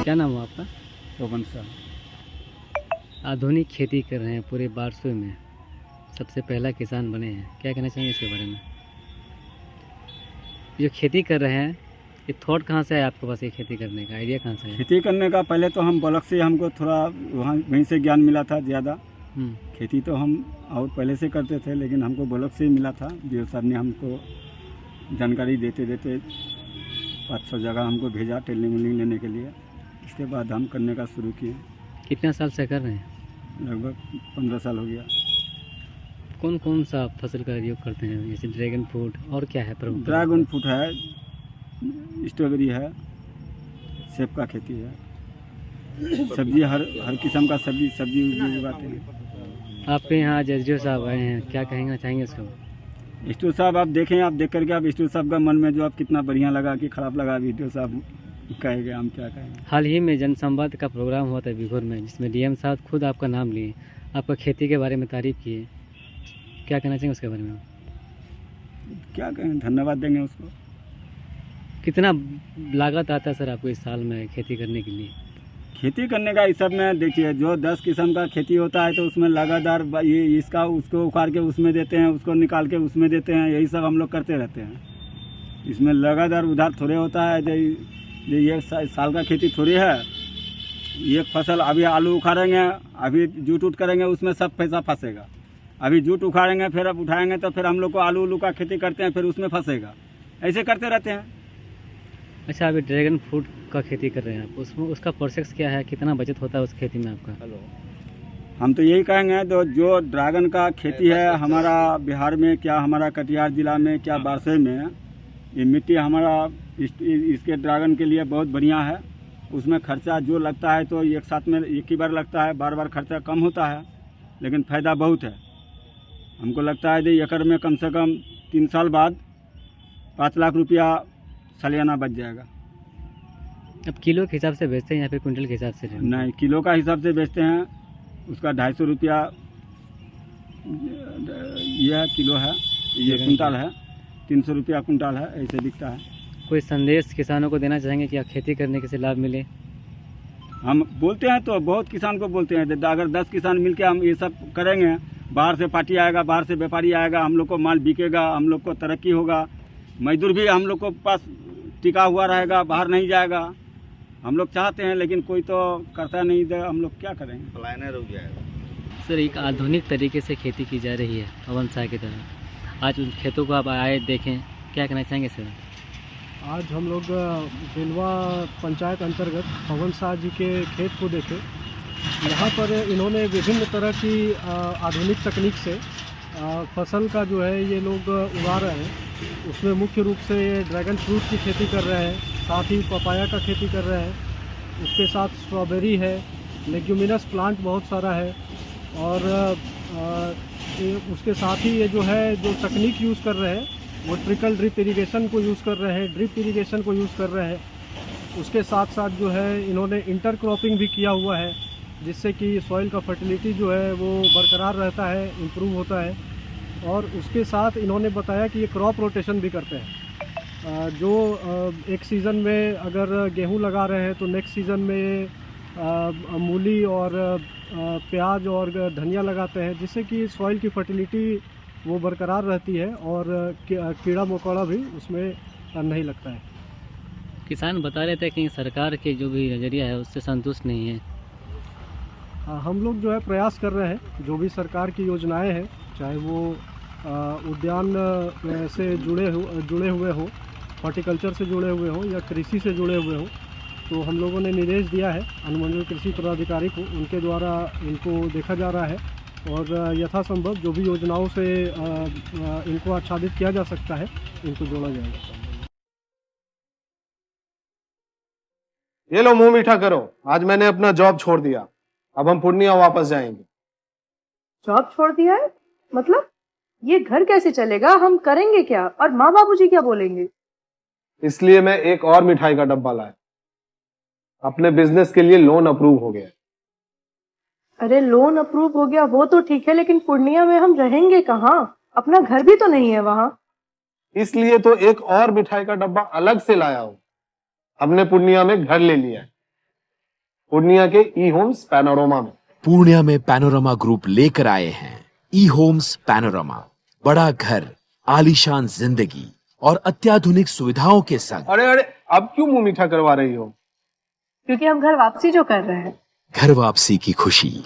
क्या नाम हुआ आपका? पवन साहब। आधुनिक खेती कर रहे हैं पूरे बारसू में, सबसे पहला किसान बने हैं, क्या कहना चाहेंगे इसके बारे में? जो खेती कर रहे हैं, ये थॉट कहाँ से है आपके पास, ये खेती करने का आइडिया कहाँ से है? खेती करने का पहले तो हम ब्लॉक से हमको थोड़ा वहीं से ज्ञान मिला था ज़्यादा। खेती तो हम और पहले से करते थे, लेकिन हमको ब्लॉक से ही मिला था। डी साहब ने हमको जानकारी देते देते 500 जगह हमको भेजा ट्रेनिंग लेने के लिए। इसके बाद हम करने का शुरू किए। कितना साल से कर रहे हैं? लगभग 15 साल हो गया। कौन कौन सा फसल का उपयोग करते हैं, जैसे ड्रैगन फ्रूट और क्या है? ड्रैगन फ्रूट है, स्ट्रॉबेरी है, सेब का खेती है, सब्जी हर किस्म का सब्जी उगाते हैं। आपके यहाँ जजडीओ साहब आए हैं, क्या कहना चाहेंगे इसको? स्टू साहब आप देखें, आप देख करके आप स्टू साहब का मन में जो आप कितना बढ़िया लगा कि खराब लगा, स्टू साहब कहेंगे, हम क्या कहेंगे। हाल ही में जनसंवाद का प्रोग्राम हुआ था बिघोर में, जिसमें डीएम साहब खुद आपका नाम लिए, आपका खेती के बारे में तारीफ किए, क्या कहना चाहेंगे उसके बारे में? क्या कहें, धन्यवाद देंगे उसको। कितना लागत आता है सर आपको इस साल में खेती करने के लिए? खेती करने का इस सब में देखिए, जो 10 किस्म का खेती होता है तो उसमें लगातार ये इसका उसको उखाड़ के उसमें देते हैं, उसको निकाल के उसमें देते हैं, यही सब हम लोग करते रहते हैं। इसमें लगातार उधार थोड़े होता है। ये साल का खेती थोड़ी है। एक फसल अभी आलू उखाड़ेंगे, अभी जूट उठ करेंगे, उसमें सब पैसा फंसेगा। अभी जूट उखाड़ेंगे, फिर अब उठाएंगे तो फिर हम लोग को आलू का खेती करते हैं, फिर उसमें फंसेगा। ऐसे करते रहते हैं। अच्छा, अभी ड्रैगन फ्रूट का खेती कर रहे हैं आप, उसमें उसका प्रोसेस क्या है, कितना बचत होता है उस खेती में आपका? हम तो यही कहेंगे, तो जो ड्रैगन का खेती है हमारा बिहार में, क्या हमारा कटिहार जिला में, क्या बारसई में, ये मिट्टी हमारा इसके ड्रैगन के लिए बहुत बढ़िया है। उसमें खर्चा जो लगता है तो एक साथ में एक ही बार लगता है, बार बार खर्चा कम होता है, लेकिन फ़ायदा बहुत है। हमको लगता है कि एकड़ में कम से कम 3 साल बाद 5 लाख रुपया सालियाना बच जाएगा। अब किलो के हिसाब से बेचते हैं या फिर कुंटल के हिसाब से? नहीं, किलो का हिसाब से बेचते हैं। उसका 250 रुपया यह किलो है, ये कुंटल है, 300 रुपया कुंटल है, ऐसे बिकता है। कोई संदेश किसानों को देना चाहेंगे कि आप खेती करने से लाभ मिले? हम बोलते हैं तो बहुत किसान को बोलते हैं, अगर 10 किसान मिलके हम ये सब करेंगे, बाहर से पार्टी आएगा, बाहर से व्यापारी आएगा, हम लोग को माल बिकेगा, हम लोग को तरक्की होगा, मजदूर भी हम लोग को पास टिका हुआ रहेगा, बाहर नहीं जाएगा। हम लोग चाहते हैं, लेकिन कोई तो करता नहीं, दे हम लोग क्या करेंगे, पलायन रुक जाएगा। सर, एक आधुनिक तरीके से खेती की जा रही है पवन शाह की तरह। आज उन खेतों को आप आए देखें, क्या कहना चाहेंगे सर? आज हम लोग बेलवा पंचायत अंतर्गत पवन शाह जी के खेत को देखे। यहाँ पर इन्होंने विभिन्न तरह की आधुनिक तकनीक से फसल का जो है ये लोग उगा रहे हैं। उसमें मुख्य रूप से ये ड्रैगन फ्रूट की खेती कर रहे हैं, साथ ही पपाया का खेती कर रहे हैं, उसके साथ स्ट्रॉबेरी है, लेग्यूमिनस प्लांट बहुत सारा है, और उसके साथ ही ये जो है जो तकनीक यूज़ कर रहे हैं वो ट्रिकल ड्रिप इरिगेशन को यूज़ कर रहे हैं, ड्रिप इरिगेशन को यूज़ कर रहे हैं। उसके साथ साथ जो है इन्होंने इंटरक्रॉपिंग भी किया हुआ है, जिससे कि सॉइल का फर्टिलिटी जो है वो बरकरार रहता है, इम्प्रूव होता है। और उसके साथ इन्होंने बताया कि ये क्रॉप रोटेशन भी करते हैं। जो एक सीज़न में अगर गेहूं लगा रहे हैं तो नेक्स्ट सीज़न में मूली और प्याज और धनिया लगाते हैं, जिससे कि सॉइल की फर्टिलिटी वो बरकरार रहती है और कीड़ा मकोड़ा भी उसमें नहीं लगता है। किसान बता रहे थे कि सरकार के जो भी नज़रिया है उससे संतुष्ट नहीं है। हम लोग जो है प्रयास कर रहे हैं, जो भी सरकार की योजनाएं हैं, चाहे वो उद्यान से जुड़े हुए हो, हॉर्टिकल्चर से जुड़े हुए हो या कृषि से जुड़े हुए हो, तो हम लोगों ने निर्देश दिया है अनुमंडल कृषि पदाधिकारी को, उनके द्वारा इनको देखा जा रहा है और यथासंभव जो भी योजनाओं से इनको आच्छादित किया जा सकता है, इनको जोड़ा जाएगा। ये लो मुंह मीठा करो, आज मैंने अपना जॉब छोड़ दिया, अब हम पूर्णिया वापस जाएंगे। जॉब छोड़ दिया है? मतलब ये घर कैसे चलेगा, हम करेंगे क्या, और माँ बाबूजी क्या बोलेंगे? इसलिए मैं एक और मिठाई का डब्बा लाया, अपने बिजनेस के लिए लोन अप्रूव हो गया। अरे लोन अप्रूव हो गया वो तो ठीक है, लेकिन पूर्णिया में हम रहेंगे कहाँ? अपना घर भी तो नहीं है वहाँ। इसलिए तो एक और मिठाई का डब्बा अलग से लाया हूं, हमने पूर्णिया में घर ले लिया है। पूर्णिया के ई होम्स पैनोरमा में। पूर्णिया में पैनोरमा ग्रुप लेकर आए हैं ई होम्स पैनोरमा। बड़ा घर, आलीशान जिंदगी और अत्याधुनिक सुविधाओं के संग। अरे अरे, अब क्यों मुंह मीठा करवा रही हो? क्योंकि हम घर वापसी जो कर रहे हैं। घर वापसी की खुशी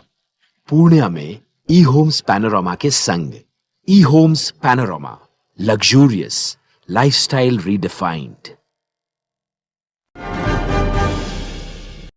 पूर्णिया में ई होम्स पैनोरमा के संग। E homes panorama, luxurious lifestyle redefined.